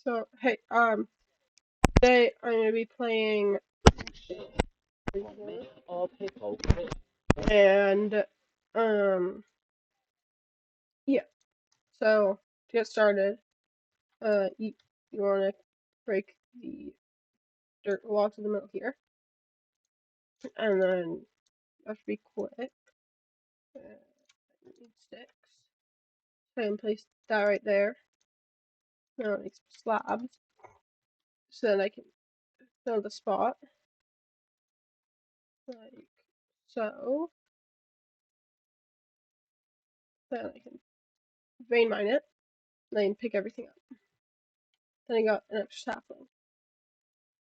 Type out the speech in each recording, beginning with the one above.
So, hey, today I'm gonna be playing, and, um, yeah. So to get started, you wanna break the dirt logs in the middle here, and then you have to be quick. Need sticks. So I can place that right there. Now I need some slabs, so then I can fill the spot, like so. Then I can vein mine it, and I can pick everything up. Then I got an extra sapling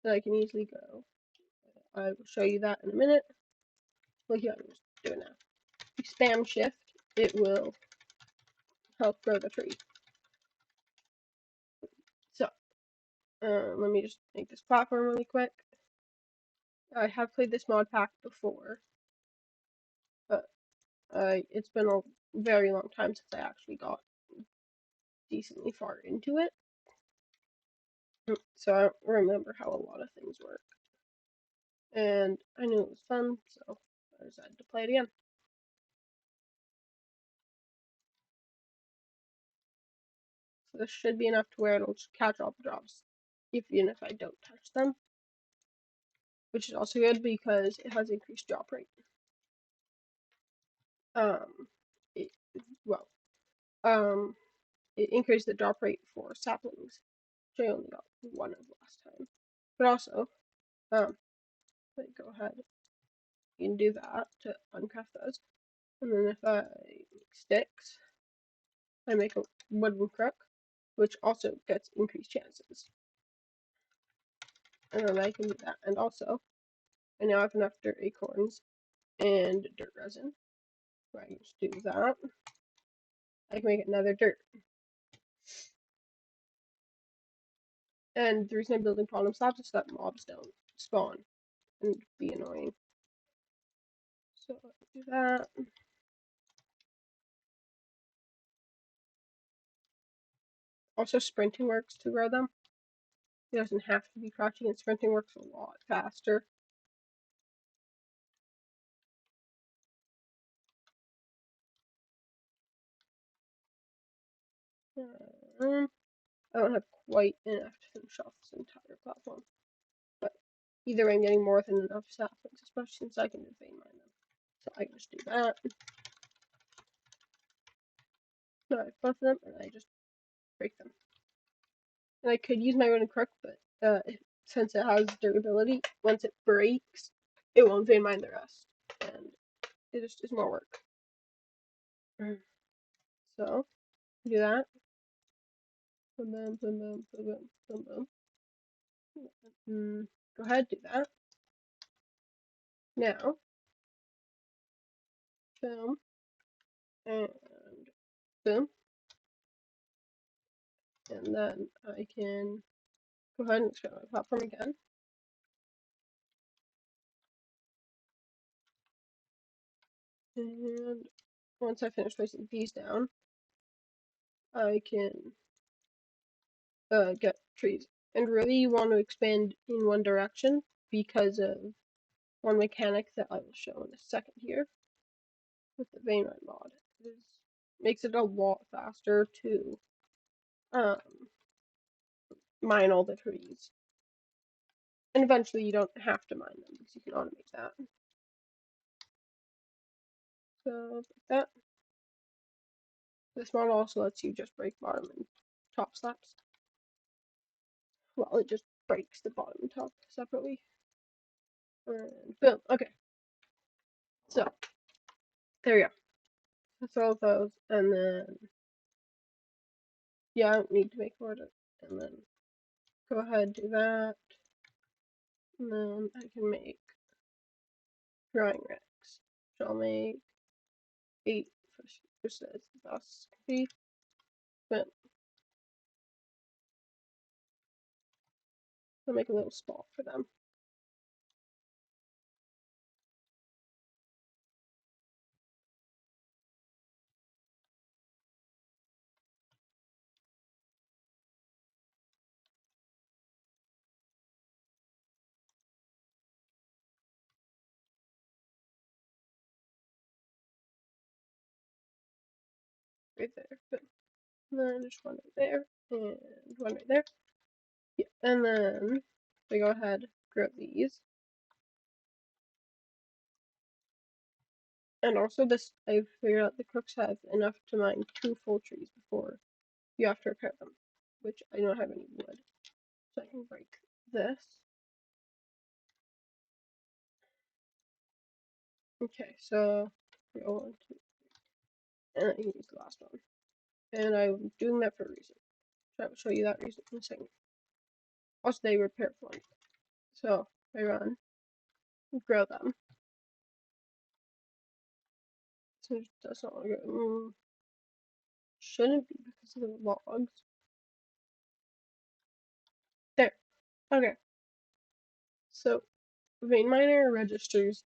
that I can easily go. I will show you that in a minute. Look here, I'm just doing that. If you spam shift, it will help grow the tree. So, let me just make this platform really quick. I have played this mod pack before, but it's been a very long time since I actually got decently far into it. So I don't remember how a lot of things work. And I knew it was fun, so I decided to play it again. So this should be enough to where it'll just catch all the drops, even if I don't touch them. Which is also good because it has increased drop rate. It, well, it increased the drop rate for saplings, which I only got one of last time. But also, go ahead, you can do that to uncraft those. And then if I make sticks, I make a wooden crook, which also gets increased chances. And then I can do that. And also, I now have enough dirt acorns and dirt resin. So I can just do that. I can make another dirt. And the reason I'm building problem slabs is so that mobs don't spawn and be annoying. So do that. Also, sprinting works to grow them. It doesn't have to be crouching, and sprinting works a lot faster. I don't have quite enough to finish off this entire platform. But either way, I'm getting more than enough saplings, especially since I can vein mine them. So I can just do that. No, I have both of them, and I just break them. And I could use my wooden crook, but since it has durability, once it breaks, it won't vein mine the rest. And it just is more work. So, do that. Boom, boom, boom, boom, boom, boom, boom. Go ahead, do that. Now, boom, and boom. And then I can go ahead and expand my platform again. And once I finish placing these down, I can get trees. And really, you want to expand in one direction because of one mechanic that I will show in a second here with the vein mine mod. It makes it a lot faster to um, mine all the trees. And eventually you don't have to mine them because you can automate that. So like that. This mod also lets you just break bottom and top slabs. Well, it just breaks the bottom and top separately. And boom. Okay. So there you go. That's all of those. And then yeah, I don't need to make more. And then go ahead, do that. And then I can make drawing racks. So I'll make 8 just as thus could be. But I'll make a little spot for them. right there. Boom. And then just one right there, and one right there. Yeah, and then we go ahead, grow these. And also this, I figured out the crooks have enough to mine 2 full trees before you have to repair them, which I don't have any wood. So I can break this. Okay, so we go 1, 2, and I can use the last one. And I'm doing that for a reason. So I will show you that reason in a second. Also, they repair for me. So I run, grow them. So that's not good. Shouldn't be because of the logs. There. Okay. So vein miner registers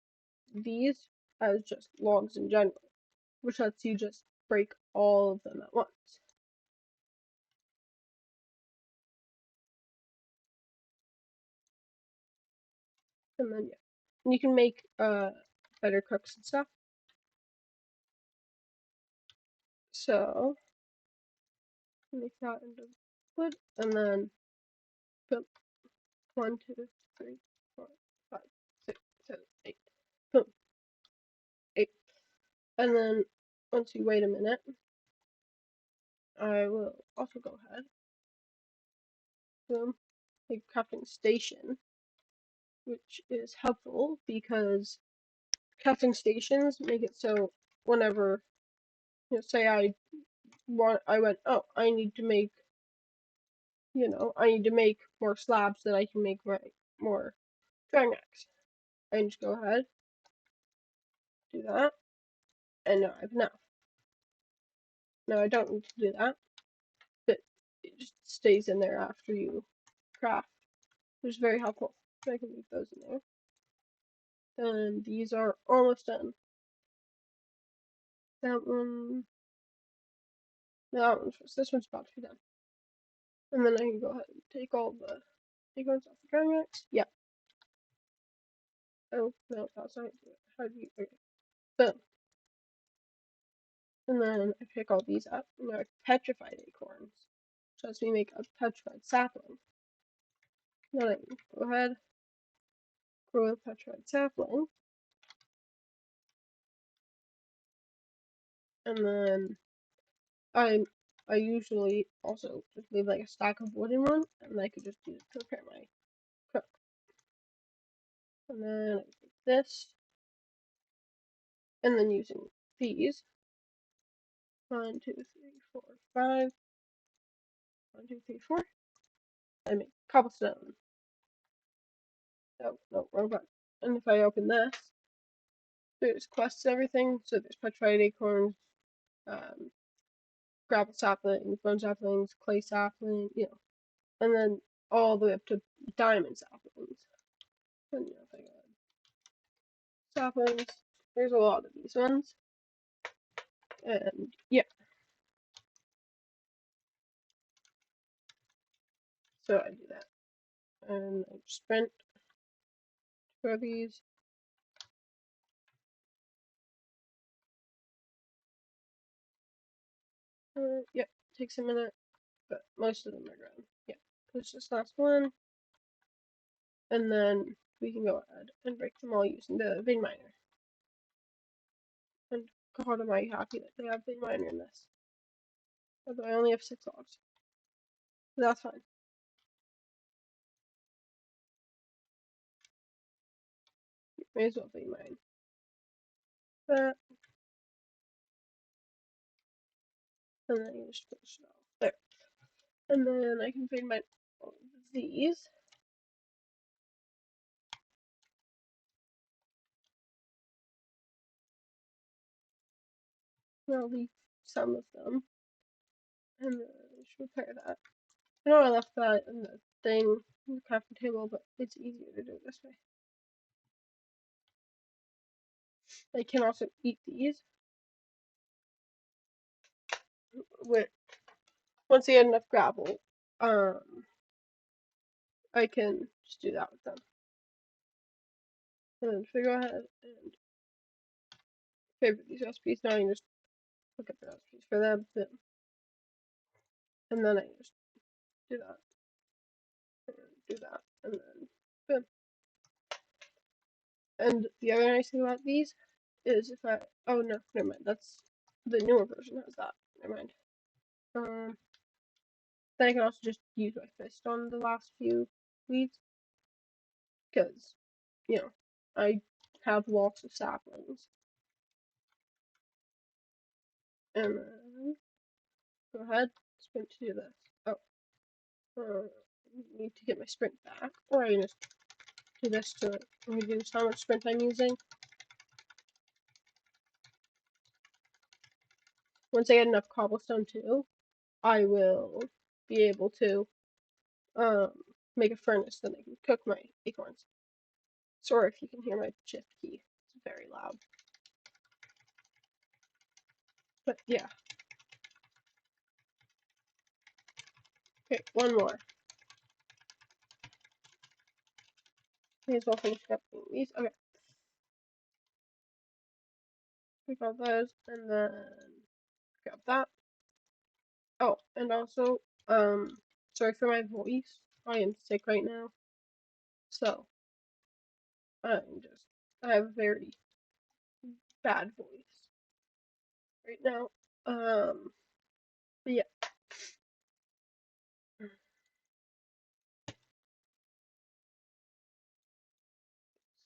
these as just logs in general, which lets you just break all of them at once. And then yeah, you can make better crooks and stuff. So make that into wood, and then boom, 1, 2, 3, 4, 5, 6, 7, 8, boom, 8. And then once you wait a minute, I will also go ahead, boom, make crafting station, which is helpful because crafting stations make it so whenever, say I went, oh, I need to make, I need to make more slabs that I can make more drawing axe. I can just go ahead, do that, and now I have enough. Now I don't need to do that, but it just stays in there after you craft, which is very helpful. So I can leave those in there. And these are almost done. That one, no, that one's first. This one's about to be done. And then I can go ahead and take all the acorns off the drawing axe. Yeah. Oh, no, that's not how do you, okay. Boom. And then I pick all these up, and they're petrified acorns. So as we make a petrified sapling. Then I can go ahead, grow a petrified sapling. And then I usually also just leave like a stack of wood in one, and I could just use it to repair my cook. And then I take this, and then using these, 1, 2, 3, 4, 5, 1, 2, 3, 4, I make cobblestone. Oh, no, wrong button. And if I open this, there's quests and everything. So there's petrified acorns, um, gravel saplings, bone saplings, clay saplings, and then all the way up to diamond saplings. And if I go saplings, there's a lot of these ones. And yeah, so I do that. And I sprint for these. Yep, takes a minute, but most of them are grown. Yeah, push this last one, and then we can go ahead and break them all using the vein miner. And God, am I happy that they have vein miner in this. Although I only have 6 logs. But that's fine. May as well vein mine. That. And then I just finish it off there. And then I can vein mine all of these. I'll leave some of them. And then I should repair that. I know I left that in the thing, in the crafting table, but it's easier to do it this way. I can also eat these. With once I get enough gravel, I can just do that with them. And then if I go ahead and favorite these recipes, now I can just look at the recipes for them, and then I just do that, and do that, and then boom. And the other nice thing about these is if I, oh no, never mind, that's, the newer version has that, never mind. Then I can also just use my fist on the last few weeds, because, you know, I have lots of saplings. And then, go ahead, sprint to do this. Oh, need to get my sprint back, or I can just do this to reduce how much sprint I'm using. Once I get enough cobblestone too, I will be able to make a furnace, then I can cook my acorns. Sorry if you can hear my shift key, it's very loud. But yeah. Okay, one more. May as well finish up these. Okay. Pick out those and then grab that. Oh, and also, sorry for my voice. I am sick right now. So, I have a very bad voice right now. But yeah.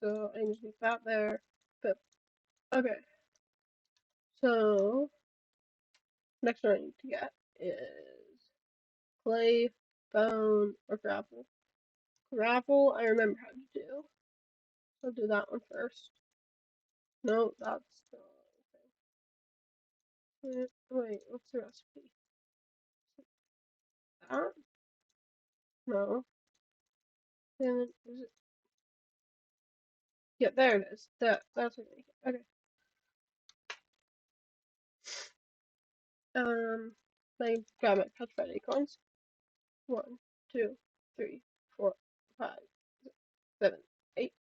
So, I just leave that there. But, okay. So, next one I need to get is clay, bone, or gravel. Gravel, I remember how to do. I'll do that one first. No, that's the wrong thing. Wait, what's the recipe? That? No. Then is it? Yeah, there it is. That's what I make it. Okay. I grab my petrified acorns. 1, 2, 3, 4, 5, 6, 7, 8.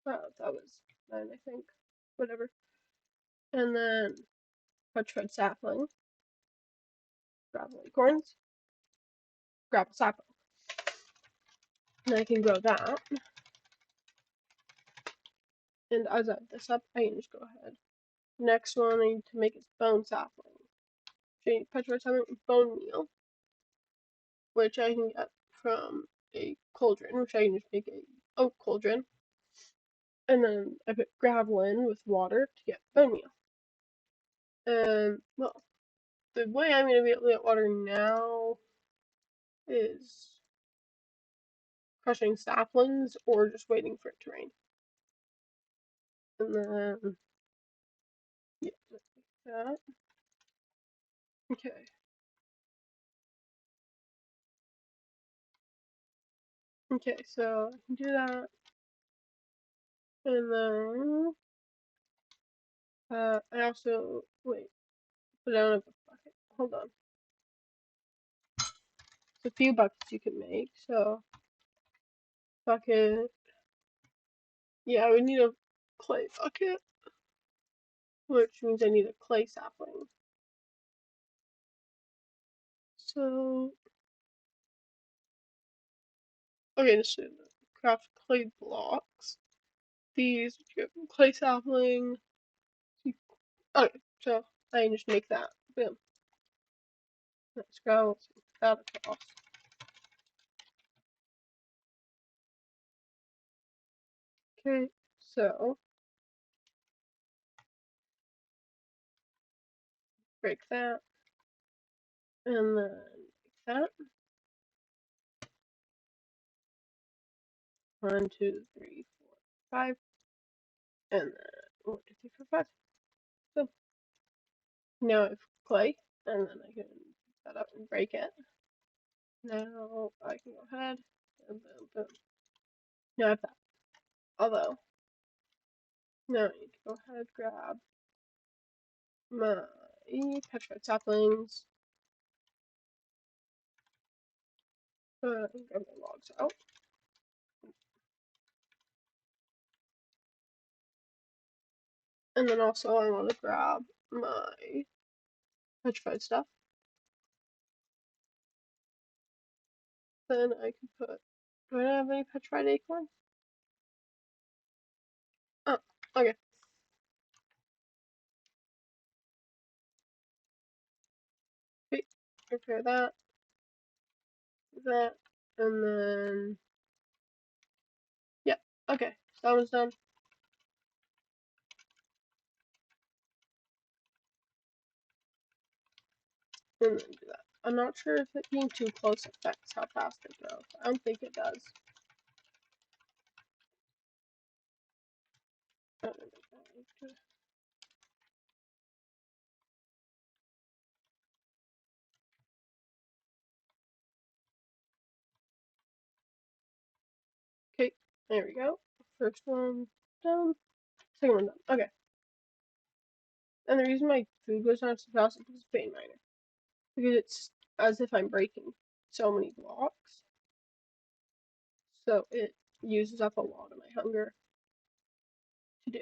Wow, that was 9, I think. Whatever. And then petrified sapling. Gravel acorns. Gravel sapling. And I can grow that. And as I add this up, I can just go ahead. Next one I need to make is bone sapling. Petrified sapling and bone meal, which I can get from a cauldron, which I can just make a oak cauldron. And then I put gravel in with water to get bone meal. And, well, the way I'm going to be able to get water now is crushing saplings or just waiting for it to rain. And then, yeah, like that. Okay. Okay, so I can do that. And then, I also, wait, but I don't have a bucket. Hold on. There's a few buckets you can make, so bucket. Yeah, I would need a clay bucket, which means I need a clay sapling. So, okay, so craft clay blocks. These get clay sapling. Okay, so I can just make that. Boom. Let's go that across. Okay, so break that, and then break that. 1, 2, 3, 4, 5, and then 1, 2, 3, 4, 5. Boom. Now I have clay, and then I can pick that up and break it. Now I can go ahead and boom, boom. Now I have that. Although, now I need to go ahead, grab my petrified saplings, grab my logs out. And then also I want to grab my petrified stuff. Then I can put, do I have any petrified acorns? Oh, okay. Wait, prepare that, and then, yeah, okay, so that one's done. And then do that. I'm not sure if it being too close affects how fast they grow. I don't think it does. Okay, there we go. First one done. Second one done. Okay. And the reason my food goes down so fast is because it's vein miner. Because it's as if I'm breaking so many blocks. So it uses up a lot of my hunger to do.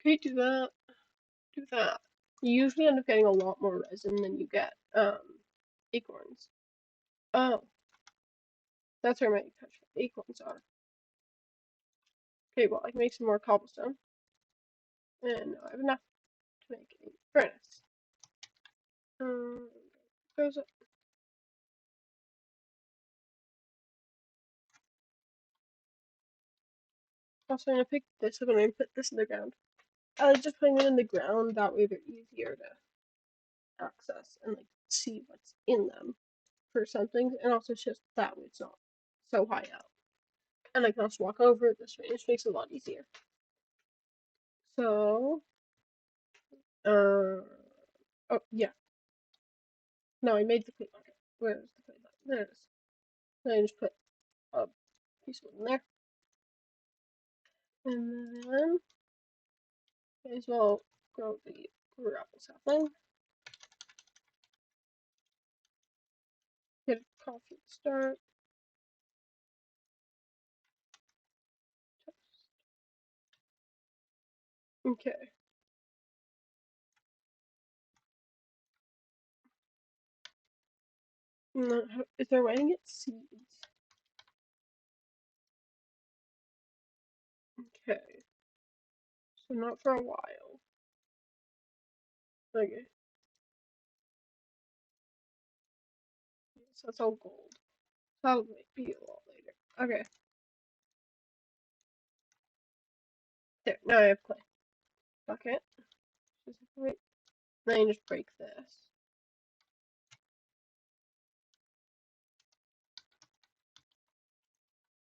Okay, do that. Do that. You usually end up getting a lot more resin than you get acorns. Oh, that's where my acorns are. Okay, well I can make some more cobblestone. And now I have enough to make a furnace. Goes up. Also, I'm gonna pick this up and I'm gonna put this in the ground. I like just putting them in the ground, that way they're easier to access and like see what's in them for some things, and also it's just that way it's not so high up. And I can also walk over it this way, which makes it a lot easier. So, oh yeah, no, I made the clay bucket. Where's the clay bucket? There it is. Then I just put a piece of wood in there, and then may as well grow the gravel sapling. Get a coffee to start. Okay. Is there a way to get seeds? Okay. So not for a while. Okay. So that's all gold. That'll be a lot later. Okay. There. Now I have clay. Bucket. Specifically. Then you just break this.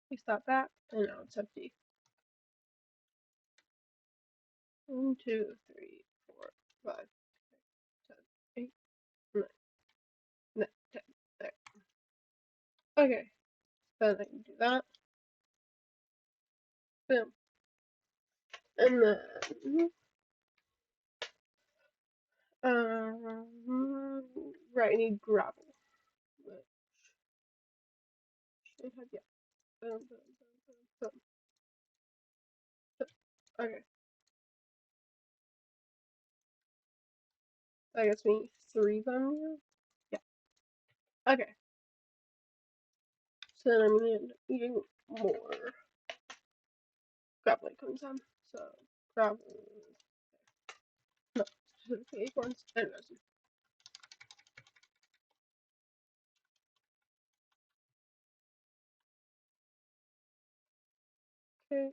Place that back. And now it's empty. 1, 2, 3, 4, 5, 6, 7, 8, 9, 9, 10. There. Okay. Then I can do that. Boom. And then right, I need gravel. Which should have, yeah. Boom, boom, boom, boom, boom. Okay. I guess we need 3 of them. Yeah. Okay. So then I'm gonna end up eating more gravel comes on. So gravel, no, specifically acorns and resin. Okay.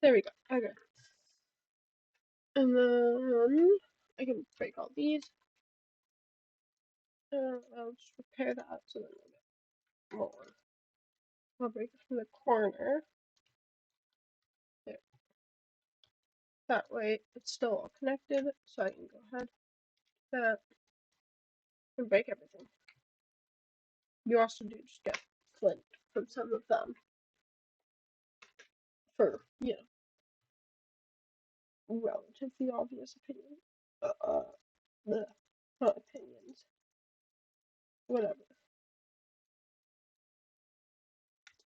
There we go. Okay. And then I can break all these. I'll just repair that so then I'll get more. I'll break it from the corner. There. That way it's still all connected, so I can go ahead. That. and break everything. You also do just get flint from some of them for, relatively obvious opinion. The not opinions, whatever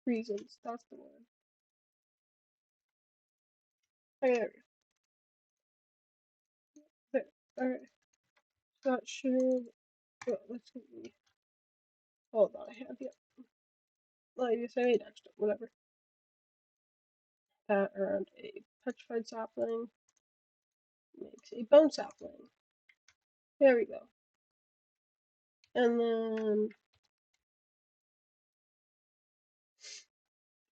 reasons. That's the word. Okay, there we go. There. Okay, so that should. Let's see. Hold on, I have like you say, extra, whatever. That around a petrified sapling makes a bone sapling. There we go. And then,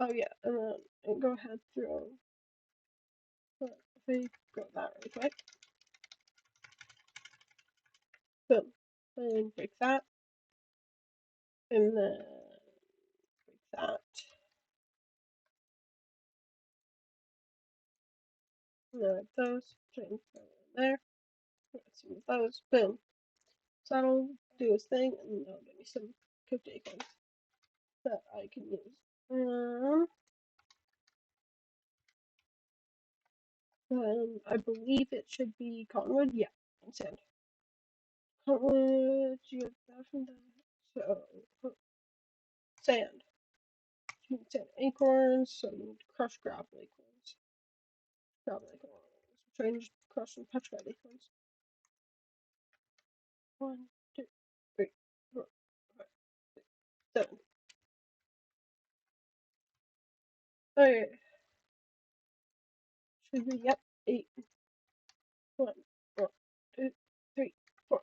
oh yeah, and then go ahead through. If we go that really quick, boom, and break that, and then break that, and then like those, change them in there. Let's see with those, boom. So that'll do his thing, and that'll give me some cooked acorns that I can use. I believe it should be cottonwood. Yeah, and sand. Cottonwood, you have that from that. So, sand. You need sand acorns, so you need to crush gravel acorns. Gravel acorns. Try and just crush some petrified acorns. 1, 2, 3, 4, 5, 6, 7. Okay. Should be, yep, 8. 1, 2, 3, 4,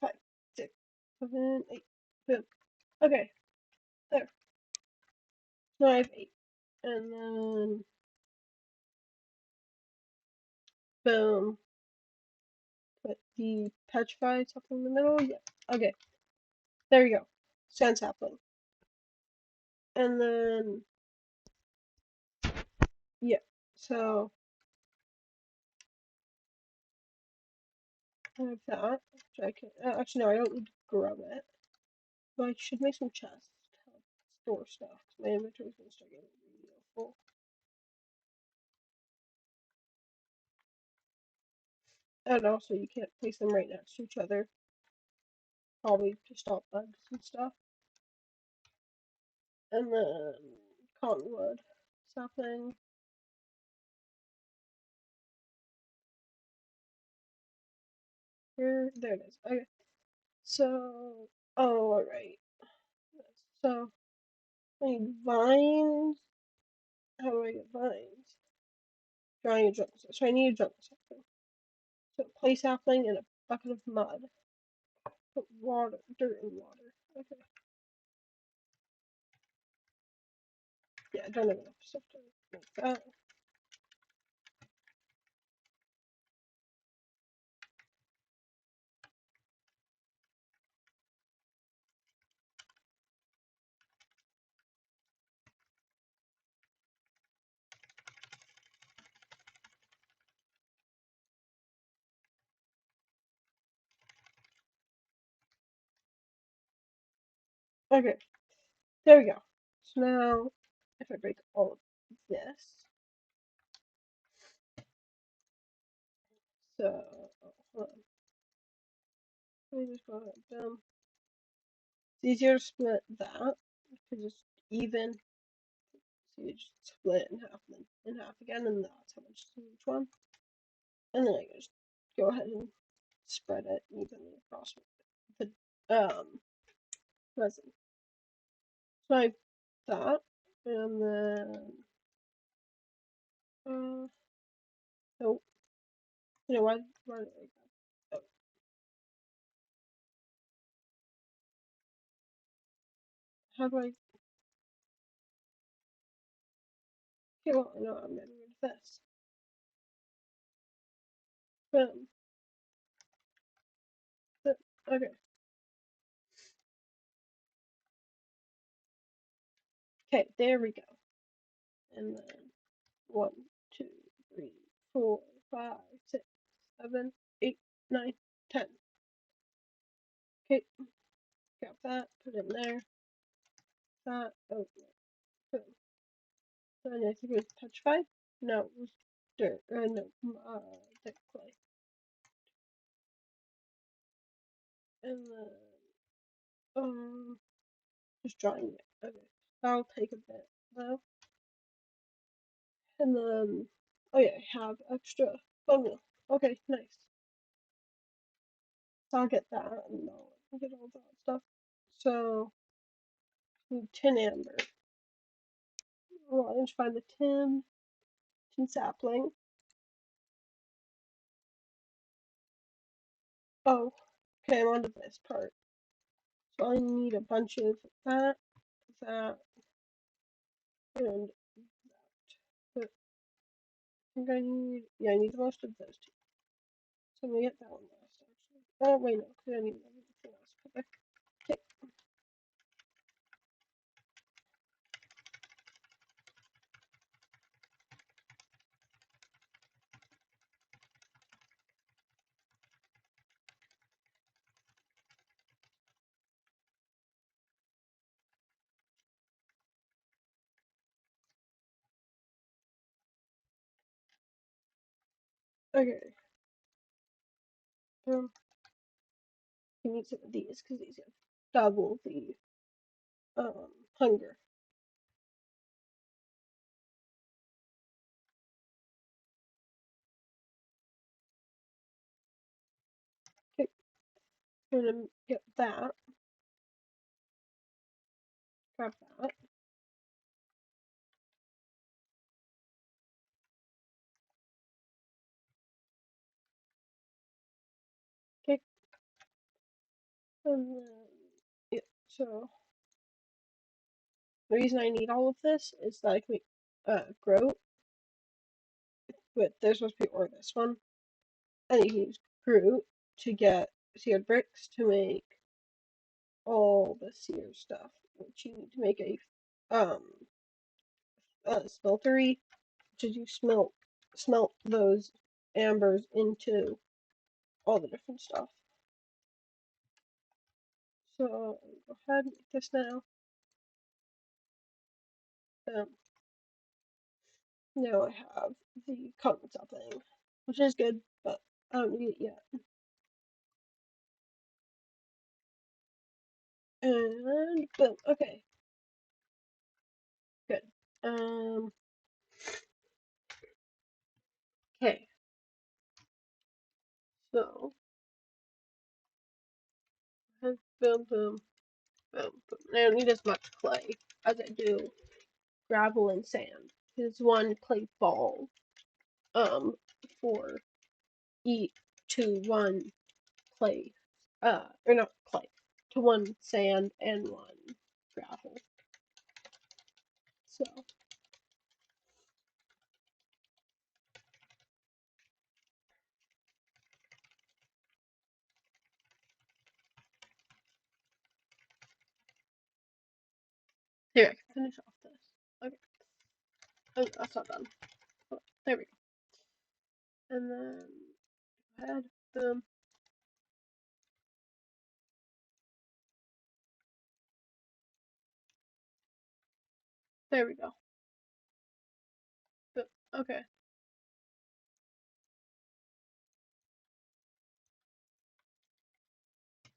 5, 6, 7, 8. Boom. Okay, there. Now I have 8. And then, boom. Put the petrified stuff in the middle. Yeah. Okay. There you go. Sand sapling. And then, yeah. So, I have that. Which I can, actually, no, I don't need to grow it. But I should make some chests to help store stuff. My inventory's gonna start getting really full. And also, you can't place them right next to each other. Probably to stop bugs and stuff. And then, cottonwood sapling. Here, there it is. Okay. So, oh, alright. So, I need vines. How do I get vines? Drawing a jungle. So I need a jungle sapling. So place sapling in a bucket of mud. Put water, dirt and water. Okay. Yeah, I don't have enough stuff to make that. Okay. There we go. So now, if I break all of this, so hold on. Let me just go ahead. Boom. It's easier to split that because it's even. So you just split it in half again, and that's how much is in each one. And then I can just go ahead and spread it evenly across the resin. So I have that, and then oh, you know why did I go? Oh, how do I? Okay, well, I know I'm getting rid of this. Boom. Okay. Okay, there we go. And then 1, 2, 3, 4, 5, 6, 7, 8, 9, 10. Okay, grab that, put it in there. That, oh, boom. And I think it was petrified. No, it was dirt. No, dirt clay. And then, just drawing it. Okay, that'll take a bit though. And then, oh yeah, I have extra bone meal. Okay, nice. So I'll get that and I'll get all that stuff. So, tin amber. Well, let's find the tin sapling. Oh, okay, I'm on to this part. So I need a bunch of that, that, and that. I think I need, yeah, I need most of those two. So I'm gonna get that one last, actually. Oh, wait, no, because I need everything else. Okay. Okay. You need some of these because these have double the hunger. Okay, I'm gonna get that. Grab that. Okay, and then yeah. So the reason I need all of this is that I can make grout, but there's supposed to be or this one, and you can use grout to get seared bricks to make all the sear stuff, which you need to make a smeltery, which is you smelt those ambers into all the different stuff. So go ahead and make this now. Now I have the cotton sapling, which is good, but I don't need it yet. And boom. Okay, good. Okay. So boom, boom, boom, boom. I don't need as much clay as I do gravel and sand. There's one clay ball for each to one clay or not clay to one sand and one gravel. So here I can finish off this. Okay. Oh, that's not done. Oh, there we go. And then go ahead, boom. There we go. Boom. Okay.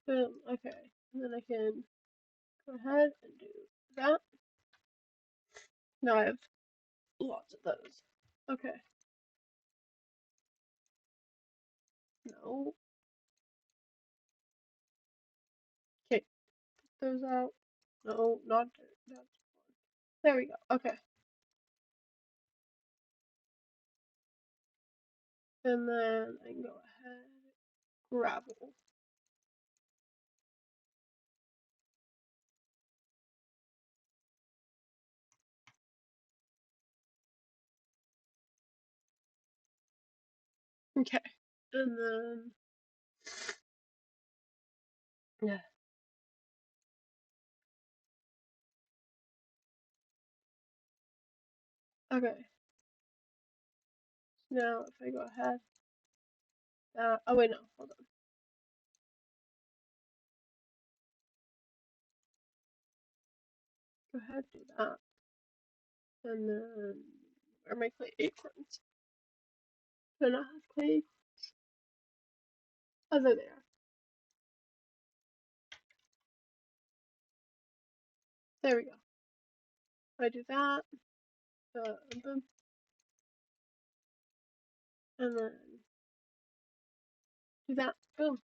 Boom. Okay. And then I can go ahead and do that. Now I have lots of those. Okay. No. Okay. Put those out. No, not that. There we go. Okay. And then I can go ahead, gravel. Okay. And then yeah. Okay. Now if I go ahead, oh wait, no, hold on. go ahead and do that. And then, where are my clay acorns? Do I not have clay? Oh, there they are. There we go. I do that. Boom. And then do that. Boom.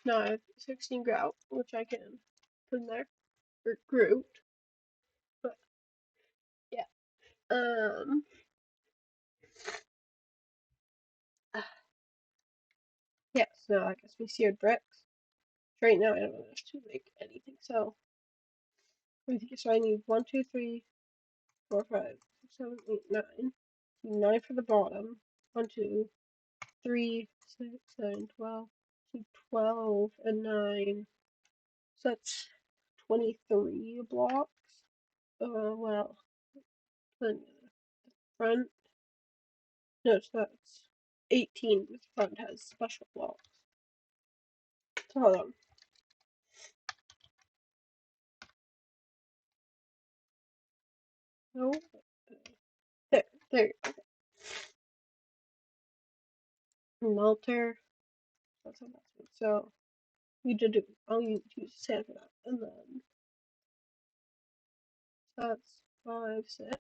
Now I have 16 grout, which I can put in there. Or grout. But yeah. Yeah, so I guess we seared bricks. Right now I don't know enough to make anything, so I need 1, 2, 3, 4, 5, 6, 7, 8, 9. 9 for the bottom. 1, 2, 3, 6, 7, 12. 12 and 9. So that's 23 blocks. Well, then front. No, so that's 18. The front has special blocks. So hold on. No. There. Melter. That's how that's so you did do. I'll use sand for that, and then so that's 5, 6.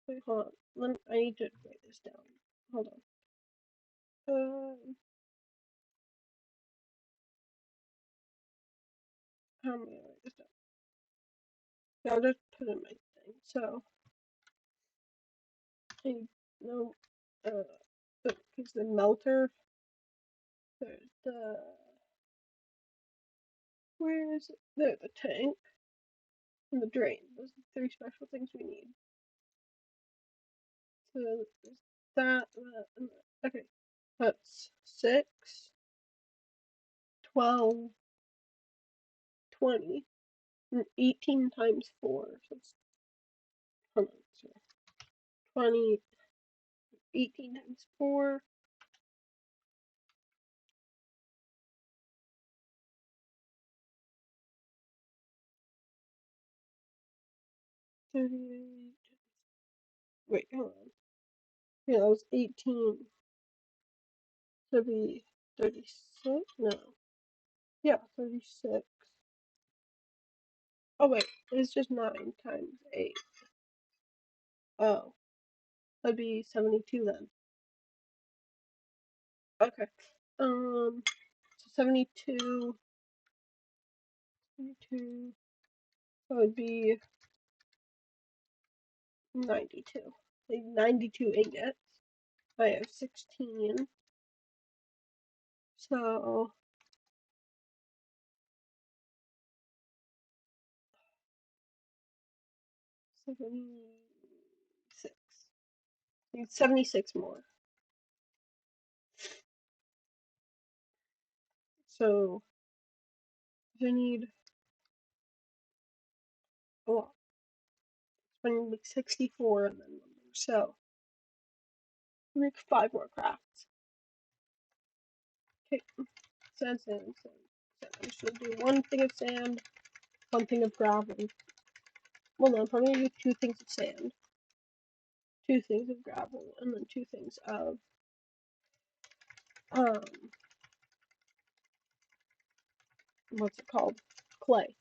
Wait, hold on. I need to write this down. Hold on. How am I gonna write this down? Yeah, I'll just put in my thing. So I know because the melter. There's the where is it? There's the tank and the drain. Those are the 3 special things we need. So there's that, and that. Okay, that's 6, 12, 20, and 18 times 4. So it's, hold on, sorry. 20, 18 times 4. 38. Wait, hold on. Yeah, that was 18. So it'd be 36? No. Yeah, 36. Oh, wait, it's just 9 times 8. Oh, that'd be 72 then. Okay. So 72, 72, that would be 92. Like 92 ingots. I have 16. So 76. Need 76 more. So I need a lot. I need like 64 and then one more. So make 5 more crafts. Okay. Sand. I'm just gonna do 1 thing of sand, 1 thing of gravel. Well, no, I'm probably gonna do 2 things of sand, 2 things of gravel, and then 2 things of um what's it called? Clay.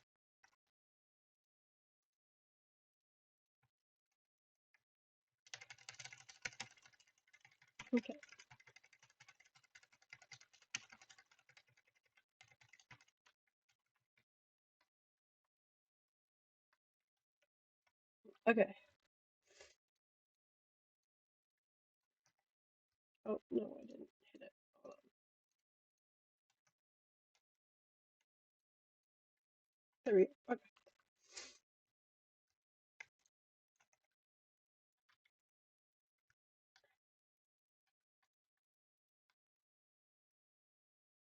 Okay. Okay. Oh no, I didn't hit it. Hold on. There we go. Okay.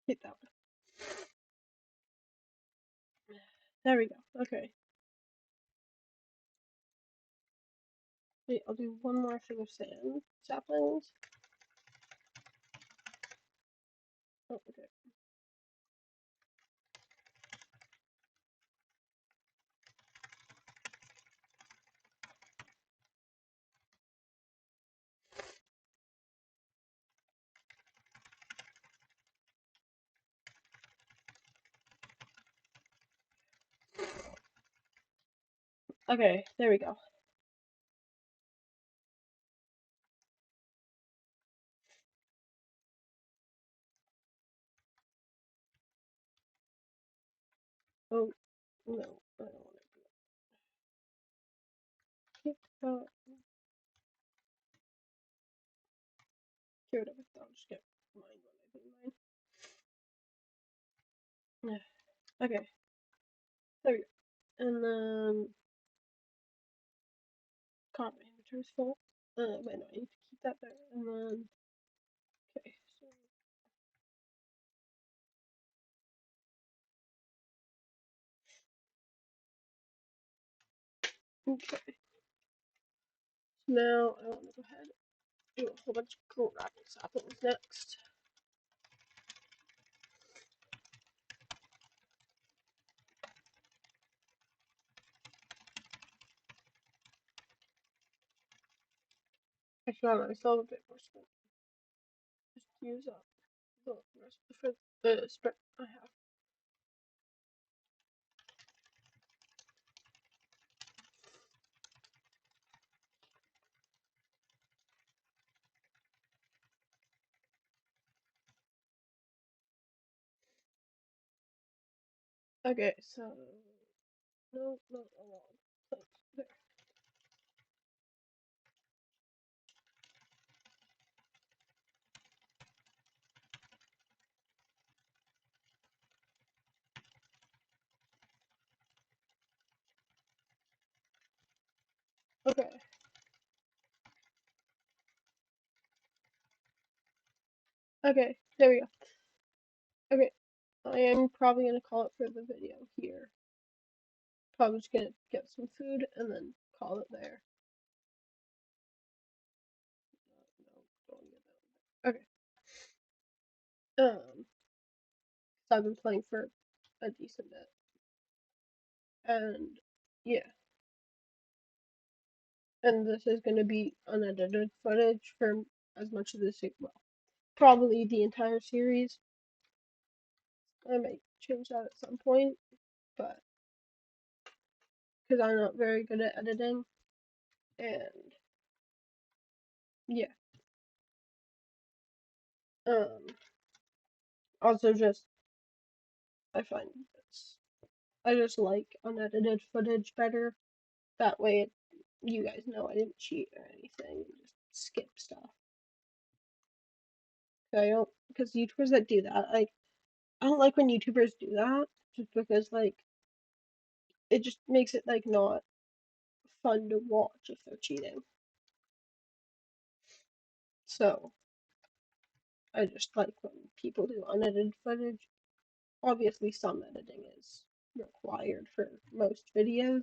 Hit that one. There we go. Okay. Wait, I'll do 1 more thing of sand saplings. Oh, okay. Okay, there we go. Oh, no, I don't want to do it. Get rid of it. I'll just get mine when I do mine. Yeah. Okay, there we go. And then, God, my inventory's full. Wait, no, I need to keep that there. And then, okay, okay. So now I want to go ahead and do a whole bunch of cool wrapping saplings next. Actually, I still have a bit more space. Just use up the rest for the spread I have. Okay, so no, not a lot. There. Okay. Okay, there we go. Okay, I am probably gonna call it for the video here. Probably just gonna get some food and then call it there. No, don't get that. Okay. So I've been playing for a decent bit, and yeah, and this is gonna be unedited footage for as much of this, well, probably the entire series. I might change that at some point, but because I'm not very good at editing, and yeah, um, also just I find this, I just like unedited footage better. That way, you guys know I didn't cheat or anything. Just skip stuff. I don't, because YouTubers that do that, like, I don't like when YouTubers do that, just because like it just makes it like not fun to watch if they're cheating. So I just like when people do unedited footage. Obviously, some editing is required for most videos,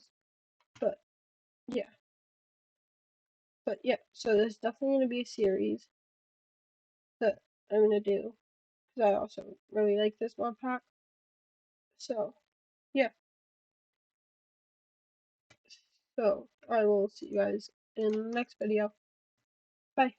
but yeah. But yeah, so there's definitely gonna be a series that I'm gonna do because I also really like this mod pack. So yeah, so I will see you guys in the next video. Bye.